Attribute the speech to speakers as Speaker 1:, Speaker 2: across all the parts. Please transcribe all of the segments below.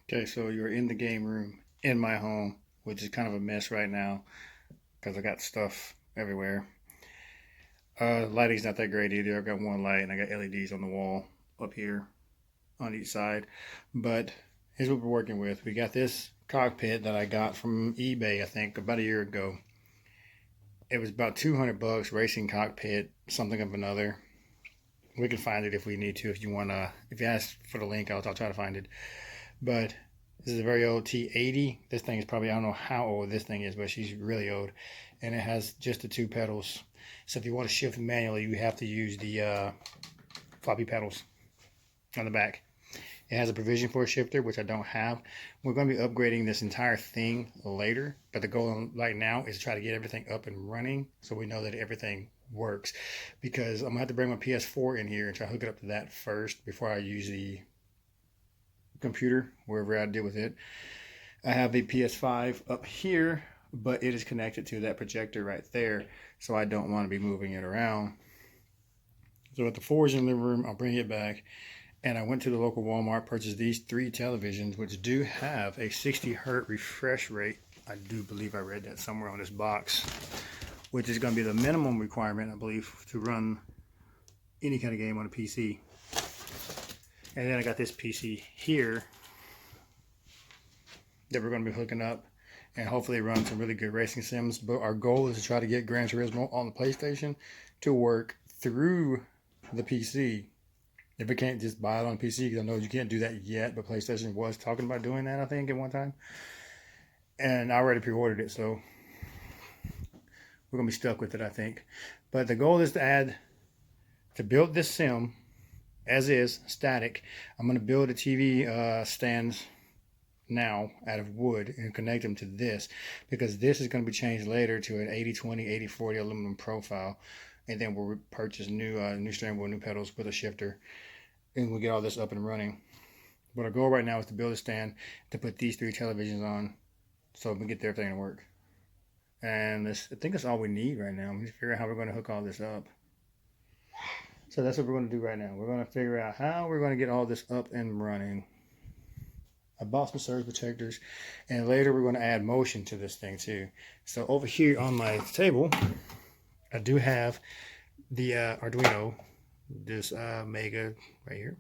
Speaker 1: Okay, so you're in the game room in my home, which is kind of a mess right now because I got stuff everywhere. Lighting's not that great either. I've got one light and I got LEDs on the wall up here on each side. But here's what we're working with. We got this cockpit that I got from eBay, I think, about a year ago. It was about 200 bucks, racing cockpit, something of another. We can find it if we need to. If you wanna, if you ask for the link, I'll try to find it. But this is a very old T80. This thing is probably, I don't know how old this thing is, but she's really old. And it has just the two pedals. So if you want to shift manually, you have to use the floppy pedals on the back. It has a provision for a shifter, which I don't have. We're going to be upgrading this entire thing later, but the goal right now is to try to get everything up and running so we know that everything works. Because I'm going to have to bring my PS4 in here and try to hook it up to that first before I use the computer, wherever I did with it. I have the PS5 up here, but it is connected to that projector right there, so I don't want to be moving it around. So with the 4 is in the living room, I'll bring it back. And I went to the local Walmart, purchased these 3 televisions, which do have a 60 hertz refresh rate. I do believe I read that somewhere on this box, which is going to be the minimum requirement, I believe, to run any kind of game on a PC. And then I got this PC here that we're going to be hooking up and hopefully run some really good racing sims. But our goal is to try to get Gran Turismo on the PlayStation to work through the PC. If we can't just buy it on PC, because I know you can't do that yet, but PlayStation was talking about doing that, I think, at one time. And I already pre-ordered it, so we're going to be stuck with it, I think. But the goal is to build this sim as is, static. I'm going to build a TV stands now out of wood and connect them to this, because this is going to be changed later to an 80/20, 80/40 aluminum profile. And then we'll purchase new steering wheel, new pedals with a shifter, and we'll get all this up and running. But our goal right now is to build a stand to put these 3 televisions on so we can get everything to work. And I think that's all we need right now. We just figure out how we're going to hook all this up. So that's what we're going to do right now. We're going to figure out how we're going to get all this up and running. I bought some surge protectors, and later we're going to add motion to this thing too. So over here on my table, I do have the Arduino, this Mega right here.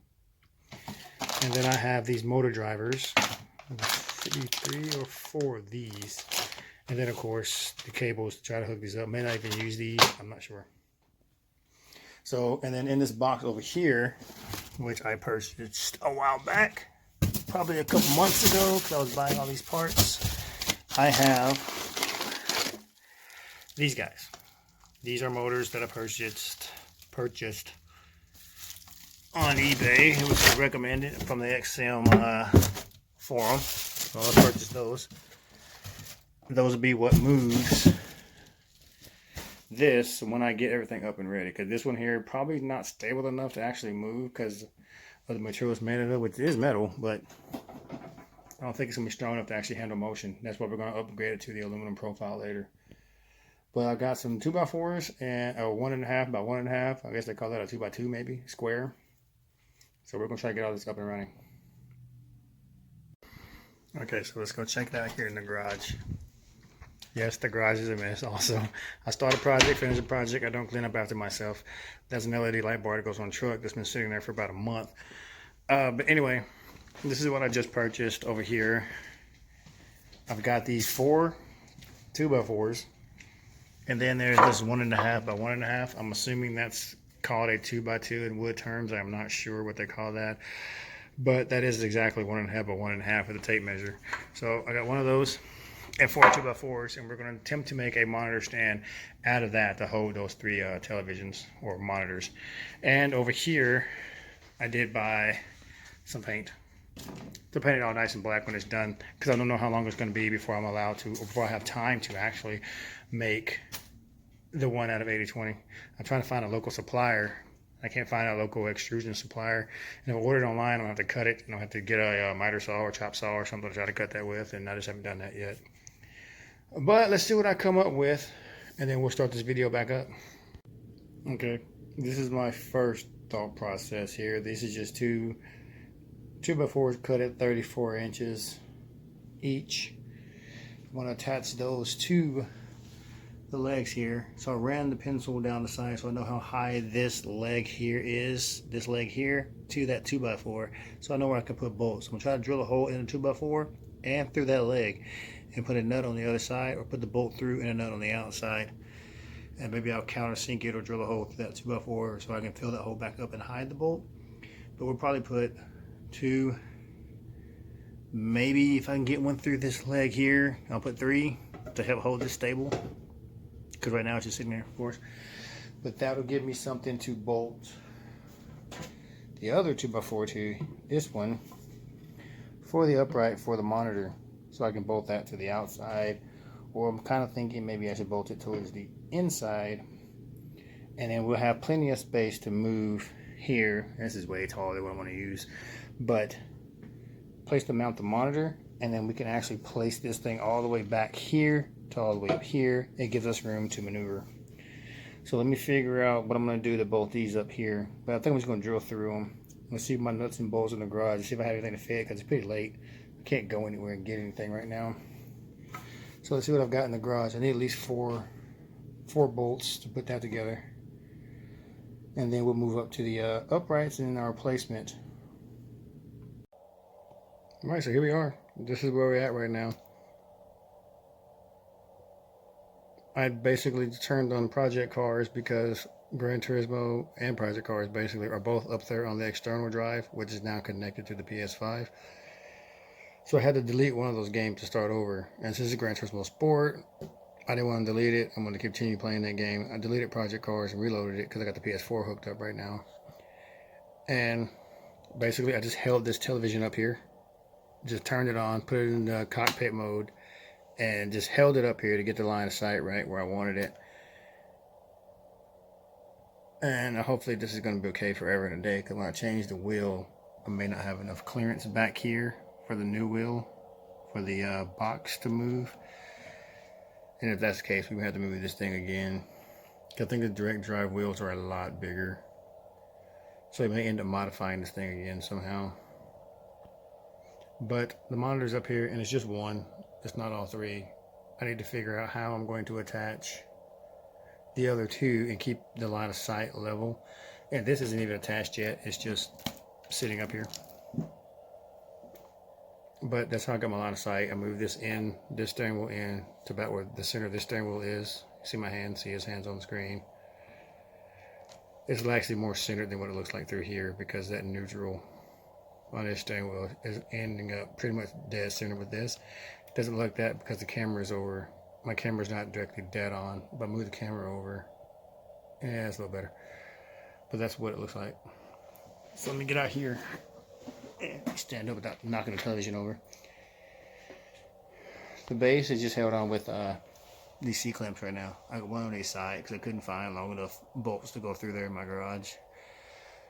Speaker 1: And then I have these motor drivers, 3 or 4 of these. And then of course the cables to try to hook these up. May not even use these, I'm not sure. So, and then in this box over here, which I purchased a while back, probably a couple months ago, because I was buying all these parts, I have these guys. These are motors that I purchased on eBay. It was recommended from the XSim forum. So I purchased those. Those will be what moves this when I get everything up and ready. Because this one here probably not stable enough to actually move because of the material it's made of, which is metal, but I don't think it's going to be strong enough to actually handle motion. That's why we're going to upgrade it to the aluminum profile later. But I got some 2x4s and a 1.5 by 1.5. I guess they call that a 2x2 maybe, square. So we're going to try to get all this up and running. Okay, so let's go check it out here in the garage. Yes, the garage is a mess also. I start a project, finish a project, I don't clean up after myself. That's an LED light bar that goes on the truck that's been sitting there for about a month. But anyway, this is what I just purchased over here. I've got these 4 2x4s. And then there's this 1.5 by 1.5. I'm assuming that's called a 2x2 in wood terms. I'm not sure what they call that. But that is exactly 1.5 by 1.5 with a tape measure. So I got one of those and 4 2x4s, and we're going to attempt to make a monitor stand out of that to hold those 3 televisions or monitors. And over here, I did buy some paint to paint it all nice and black when it's done, because I don't know how long it's going to be before I'm allowed to, or before I have time to actually make the one out of 80/20. I'm trying to find a local supplier. I can't find a local extrusion supplier, and if I order it online, I'll have to cut it, and I'll have to get a miter saw or chop saw or something to try to cut that with, and I just haven't done that yet. But let's see what I come up with, and then we'll start this video back up. Okay, this is my first thought process here. This is just two 2x4s cut at 34 inches each. I'm going to attach those to the legs here. So I ran the pencil down the side so I know how high this leg here is, this leg here, to that 2x4. So I know where I can put bolts. I'm going to try to drill a hole in the 2x4 and through that leg and put a nut on the other side, or put the bolt through and a nut on the outside. And maybe I'll countersink it or drill a hole through that 2x4 so I can fill that hole back up and hide the bolt. But we'll probably put 2, maybe if I can get one through this leg here, I'll put 3 to help hold this stable. Because right now it's just sitting there, of course. But that'll give me something to bolt the other 2x4 to, this one, for the upright for the monitor. So I can bolt that to the outside. Or I'm kind of thinking maybe I should bolt it towards the inside. And then we'll have plenty of space to move here. This is way taller than what I want to use. But place to mount the monitor. And then we can actually place this thing all the way back here to all the way up here. It gives us room to maneuver. So let me figure out what I'm going to do to bolt these up here. But I think I'm just going to drill through them. Let's see my nuts and bolts in the garage. See if I have anything to fit, because it's pretty late. I can't go anywhere and get anything right now. So let's see what I've got in the garage. I need at least four bolts to put that together. And then we'll move up to the uprights and our placement. Alright, so here we are. This is where we're at right now. I basically turned on project cars because Gran Turismo and project cars basically are both up there on the external drive, which is now connected to the PS5. So I had to delete one of those games to start over. And since it's Gran Turismo Sport, I didn't want to delete it. I'm going to continue playing that game. I deleted project cars and reloaded it because I got the PS4 hooked up right now. And basically I just held this television up here, just turned it on, put it in the cockpit mode, and just held it up here to get the line of sight right where I wanted it. And hopefully this is going to be okay forever and a day, because when I change the wheel, I may not have enough clearance back here for the new wheel, for the box to move. And if that's the case, we have to move this thing again. I think the direct drive wheels are a lot bigger. So I may end up modifying this thing again somehow. But the monitor's up here, and it's just one. It's not all 3. I need to figure out how I'm going to attach the other 2 and keep the line of sight level. And this isn't even attached yet. It's just sitting up here. But that's how I got my line of sight. I moved this steering wheel in to about where the center of this steering wheel is. See my hand? See his hands on the screen. It's actually more centered than what it looks like through here, because that neutral on this steering wheel is ending up pretty much dead center with this. It doesn't look like that because the camera is over. My camera's not directly dead on, but I move the camera over. Yeah, it's a little better. But that's what it looks like. So let me get out here and stand up without knocking the television over. The base is just held on with these C-clamps right now. I got one on each side because I couldn't find long enough bolts to go through there in my garage.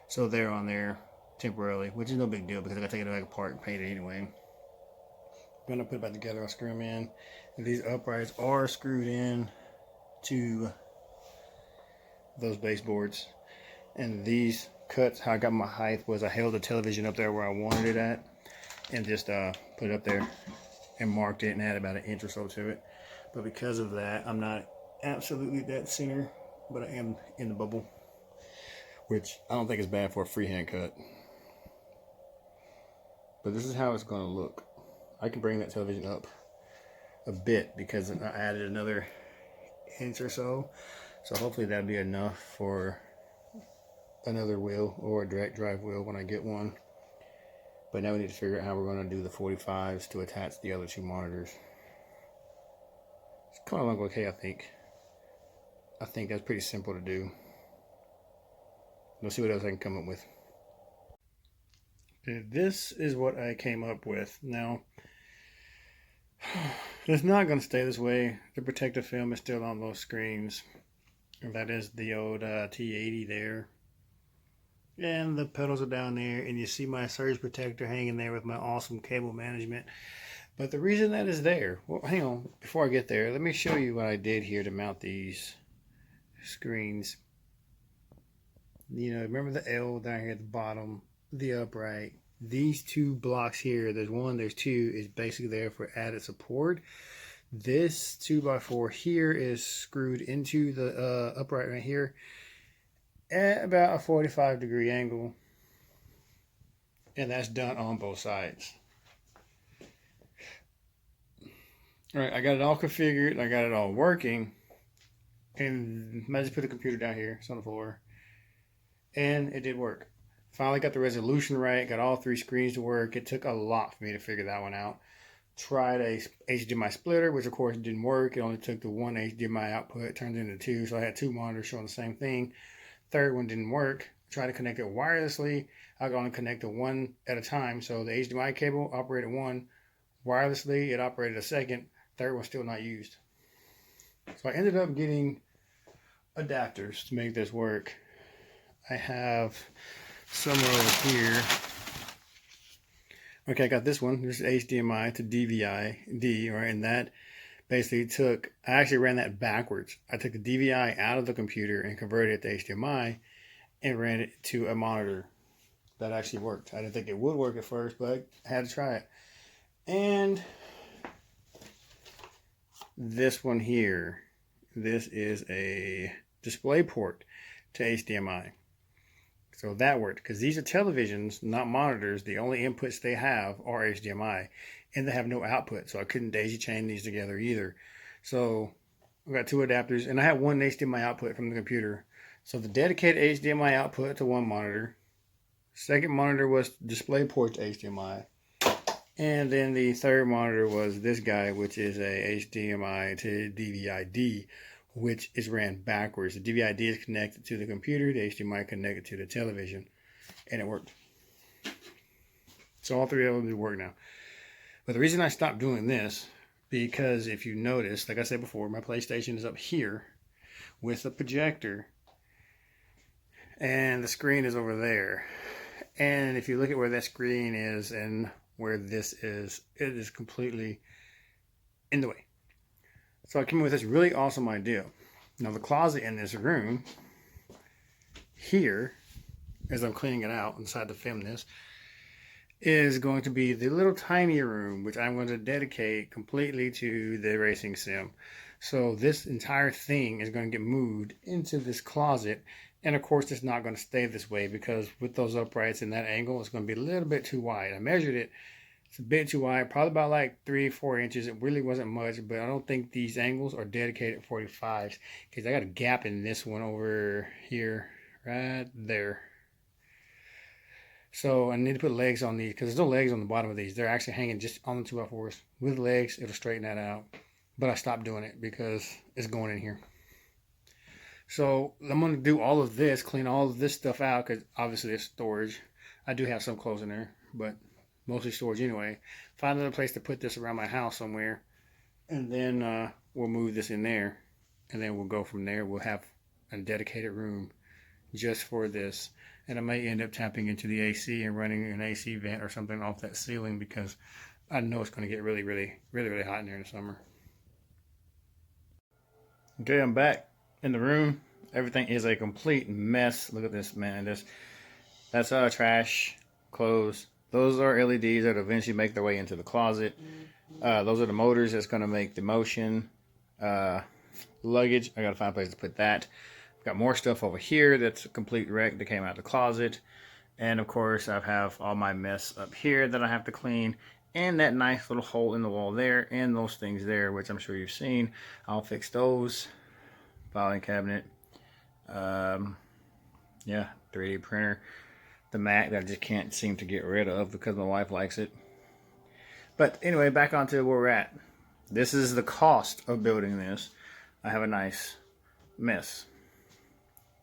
Speaker 1: So they're on there temporarily, which is no big deal because I got to take it back apart and paint it anyway. I'm going to put it back together. I'll screw them in. And these uprights are screwed in to those baseboards. And these cuts, how I got my height was I held the television up there where I wanted it at and just put it up there and marked it and added about 1 inch or so to it. But because of that, I'm not absolutely dead center, but I am in the bubble, which I don't think is bad for a freehand cut. But this is how it's going to look. I can bring that television up a bit because I added another 1 inch or so. So hopefully that'll be enough for another wheel or a direct drive wheel when I get one. But now we need to figure out how we're going to do the 45s to attach the other 2 monitors. It's coming along okay, I think. I think that's pretty simple to do. Let's see what else I can come up with. Okay, this is what I came up with. Now, it's not going to stay this way. The protective film is still on those screens. And that is the old T80 there. And the pedals are down there. And you see my surge protector hanging there with my awesome cable management. But the reason that is there, well, hang on. Before I get there, let me show you what I did here to mount these screens. You know, remember the L down here at the bottom, the upright, These two blocks here, there's one, there's two, is basically there for added support. This 2x4 here is screwed into the upright right here at about a 45-degree angle. And that's done on both sides. All right, I got it all configured. I got it all working. And I just put the computer down here. It's on the floor. And it did work. Finally got the resolution right. Got all 3 screens to work. It took a lot for me to figure that one out. Tried a HDMI splitter, which of course didn't work. It only took the one HDMI output, turned it into 2. So I had 2 monitors showing the same thing. Third one didn't work. Tried to connect it wirelessly. I could only connect it one at a time. So the HDMI cable operated one. Wirelessly, it operated a second. Third one still not used. So I ended up getting adapters to make this work. I have somewhere over here. Okay, I got this one. This is HDMI to DVI-D, right? And that basically took, I actually ran that backwards. I took the DVI out of the computer and converted it to HDMI and ran it to a monitor. That actually worked. I didn't think it would work at first, but I had to try it. And this one here, this is a display port to HDMI. So that worked, because these are televisions, not monitors. The only inputs they have are HDMI, and they have no output, so I couldn't daisy chain these together either. So I've got 2 adapters, and I have one HDMI output from the computer. So the dedicated HDMI output to one monitor. Second monitor was display port to HDMI. And then the third monitor was this guy, which is a HDMI to DVI-D, which is ran backwards. The DVI-D is connected to the computer, the HDMI connected to the television, and it worked. So all 3 of them do work now. But the reason I stopped doing this, because if you notice, like I said before, my PlayStation is up here with a projector, and the screen is over there. And if you look at where that screen is and where this is, it is completely in the way. So I came up with this really awesome idea. Now the closet in this room here, as I'm cleaning it out and decided to film this, is going to be the little tiny room, which I'm going to dedicate completely to the racing sim. So this entire thing is going to get moved into this closet. And of course, it's not going to stay this way, because with those uprights and that angle, it's going to be a little bit too wide. I measured it. It's a bit too wide, probably about like 3-4 inches. It really wasn't much, but I don't think these angles are dedicated 45s, because I got a gap in this one over here, right there. So I need to put legs on these, because there's no legs on the bottom of these. They're actually hanging just on the 2x4s. With legs, it'll straighten that out. But I stopped doing it because it's going in here. So I'm going to do all of this, clean all of this stuff out, because obviously it's storage. I do have some clothes in there, but mostly storage anyway. Find another place to put this around my house somewhere, and then we'll move this in there, and then we'll go from there. We'll have a dedicated room just for this, and I may end up tapping into the AC and running an AC vent or something off that ceiling, because I know it's going to get really hot in there in the summer. Okay, I'm back in the room. Everything is a complete mess. Look at this, man. That's trash, clothes. Those are LEDs that eventually make their way into the closet. Those are the motors that's going to make the motion. Luggage, I got to find a place to put that. I've got more stuff over here that's a complete wreck that came out of the closet. And of course, I have all my mess up here that I have to clean. And that nice little hole in the wall there, and those things there, which I'm sure you've seen. I'll fix those. Filing cabinet. Yeah, 3D printer. The Mac that I just can't seem to get rid of because my wife likes it. But anyway, back onto where we're at. This is the cost of building this. I have a nice mess.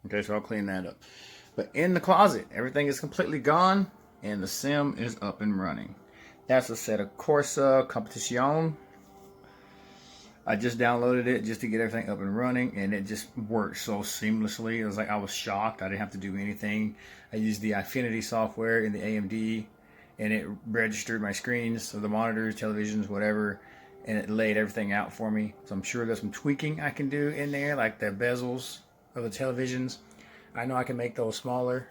Speaker 1: Okay, so I'll clean that up. But in the closet, everything is completely gone, and the sim is up and running. That's a Assetto Corsa Competizione. I just downloaded it just to get everything up and running, and it just worked so seamlessly. It was like I was shocked. I didn't have to do anything. I used the Eyefinity software in the AMD, and it registered my screens, so the monitors, televisions, whatever, and it laid everything out for me. So I'm sure there's some tweaking I can do in there, like the bezels of the televisions. I know I can make those smaller.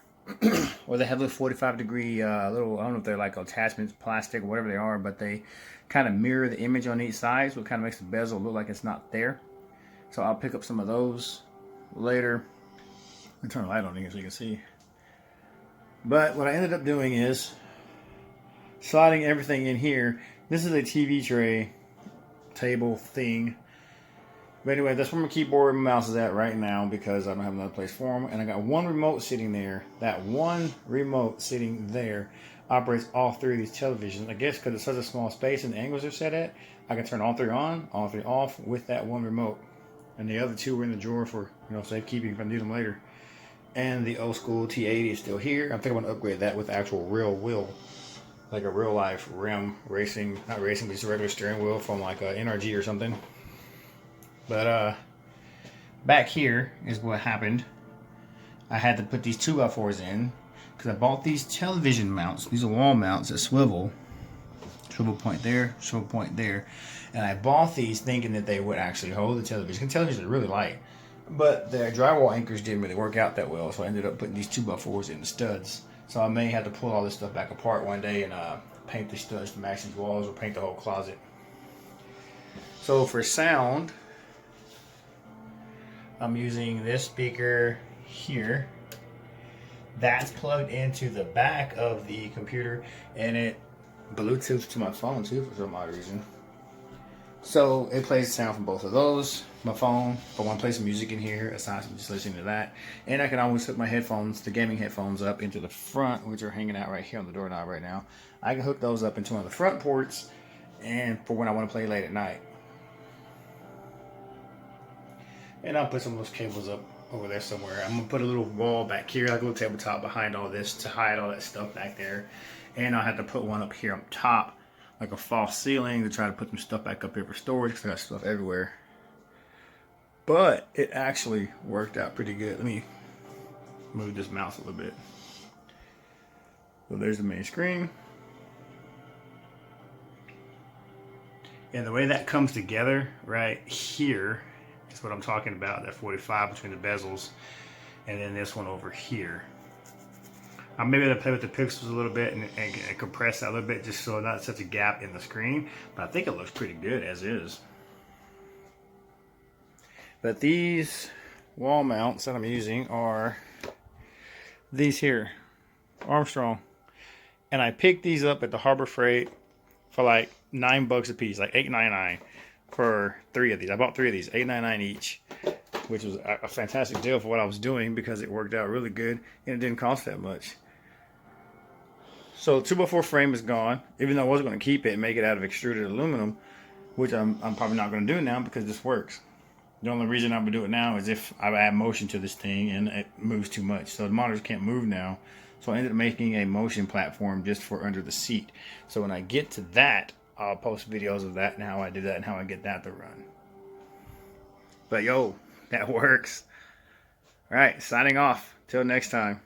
Speaker 1: or they have little 45 degree little, I don't know if they're like attachments, plastic or whatever they are, but they kind of mirror the image on each side, so it kind of makes the bezel look like it's not there. So I'll pick up some of those later. Let me turn the light on here so you can see. But what I ended up doing is sliding everything in here. This is a TV tray table thing. But anyway, that's where my keyboard and mouse is at right now because I don't have another place for them. And I got one remote sitting there. That one remote sitting there operates all three of these televisions. I guess because it's such a small space and the angles are set at, I can turn all three on, all three off with that one remote. And the other two were in the drawer for, safekeeping if I need them later. And the old school T80 is still here. I think I'm going to upgrade that with actual real wheel. Like a real life rim racing, not racing, but just a regular steering wheel from like a NRG or something. But back here is what happened. I had to put these 2x4s in because I bought these television mounts. These are wall mounts that swivel. Swivel point there, swivel point there. And I bought these thinking that they would actually hold the television. The televisions are really light. But the drywall anchors didn't really work out that well, so I ended up putting these 2x4s in the studs. So I may have to pull all this stuff back apart one day and paint the studs to match these walls or paint the whole closet. So for sound, I'm using this speaker here. That's plugged into the back of the computer and it Bluetooths to my phone too for some odd reason. So it plays sound from both of those. My phone, if I want to play some music in here, aside from just listening to that. And I can always hook my headphones, the gaming headphones, up into the front, which are hanging out right here on the doorknob right now. I can hook those up into one of the front ports and for when I want to play late at night. And I'll put some of those cables up over there somewhere. I'm going to put a little wall back here, like a little tabletop behind all this to hide all that stuff back there. And I'll have to put one up here on top, like a false ceiling, to try to put some stuff back up here for storage because I got stuff everywhere. But it actually worked out pretty good. Let me move this mouse a little bit. So there's the main screen. And the way that comes together right here is what I'm talking about, that 45 between the bezels and then this one over here. I'm maybe going to play with the pixels a little bit and compress that a little bit just so not such a gap in the screen, but I think it looks pretty good as is. But these wall mounts that I'm using are these here, Armstrong, and I picked these up at the Harbor Freight for like $9 a piece, like $8.99 for 3 of these. I bought 3 of these, $8.99 each, which was a fantastic deal for what I was doing because it worked out really good and it didn't cost that much. So 2x4 frame is gone, even though I wasn't going to keep it and make it out of extruded aluminum, which I'm probably not going to do now because this works. The only reason I would do it now is if I add motion to this thing and it moves too much. So the monitors can't move now. So I ended up making a motion platform just for under the seat. So when I get to that, I'll post videos of that and how I do that and how I get that to run. But yo, that works. All right, signing off. Till next time.